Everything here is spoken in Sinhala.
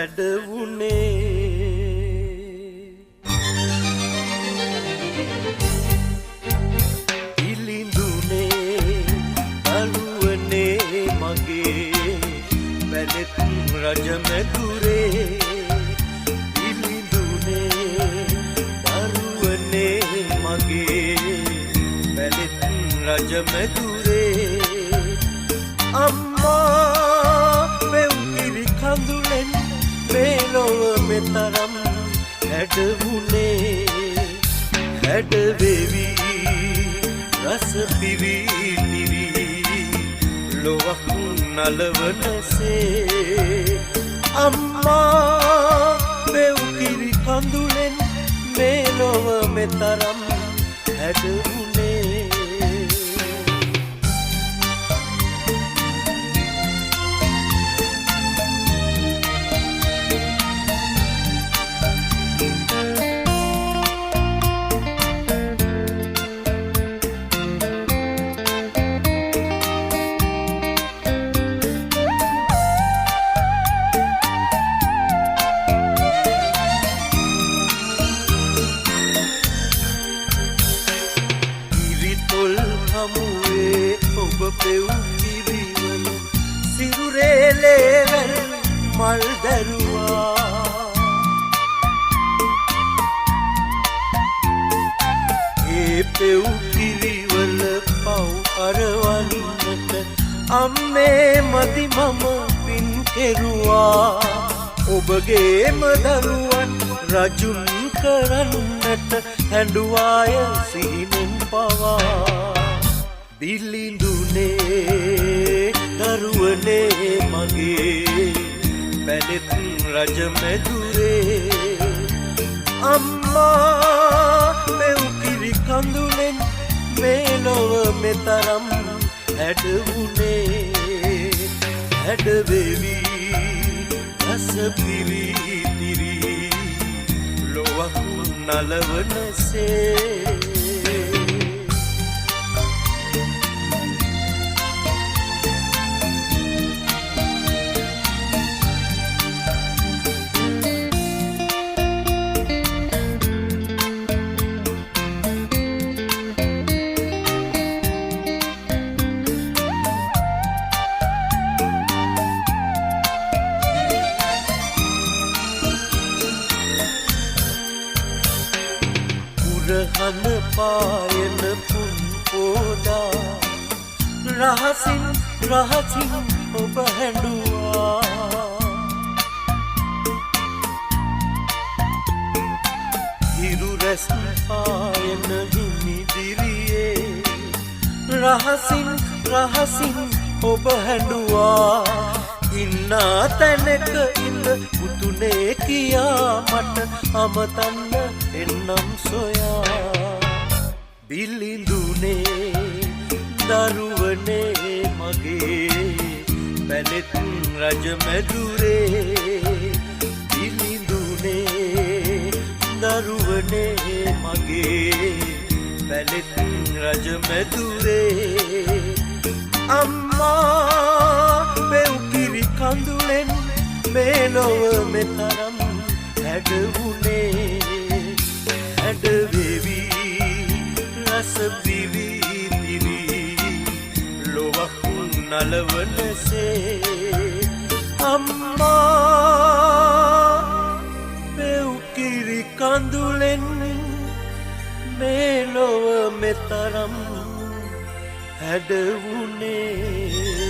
හැඩවුනේ ඉලිඳුනේ අලුවනේ මගේ පැලෙත් රජමැදුරේ ඉලිඳුනේ අලුවනේ මගේ පැලෙත් රජමැදුරේ අම්මා පෙව්කිරි කඳුලෙන් මේ ලොව මෙතරම් හැඩවුනේ හැඩවෙවි රස පිරිනිවි ලොවක් නලවනසේ අම්මා පෙව්කිරි කඳුලෙන් මේ ලොව මෙතරම් හැඩවුනේ හමුවේ ඔබ පෙව් කිරිවල සිරුරේ ලේවැල් මල් දැරුවා ඒ පෙව් කිරිවල පව් අරවන්නට අම්මේ මදි මම පින් කෙරුවා ඔබගේම දරුවන් රජුන් කරන්නට හැඬුවාය සිහිනෙන් පවා දිලිඳුනේ දරුවනේ මගේ පැලෙත් රජමැදුරේ අම්මා පෙව්කිරි කඳුලෙන් මේ ලොව මෙතරම් හැඩවුනේ හැඩවෙවි රස පිරිතිරි ලොවක් නලවනසේ රහන පායන පුන් පෝදා රහසින් රහසින් ඔබ හැඬුවා හිරු රැස් පායන හිමිදිරියේ රහසින් රහසින් ඔබ හැඬුවා ඉන්නා තැනක ඉන්න පුතුනේ කියා මට අමතන්න එන්නම් සොයා දිලිඳුනේ දරුවනේ මගේ පැලෙත් රජමැදුරේ දිලිඳුනේ දරුවනේ මගේ පැලෙත් රජමැදුරේ අම්මා පෙව්කිරි කඳුලෙන් මේ ලොව මෙතරම් හැඩවුනේ හැඩවෙවි රස පිරිතිරි ලොවක් නලවනසේ අම්මා පෙව්කිරි කඳුලෙන් මේ ලොව මෙතරම් හැඩවුනේ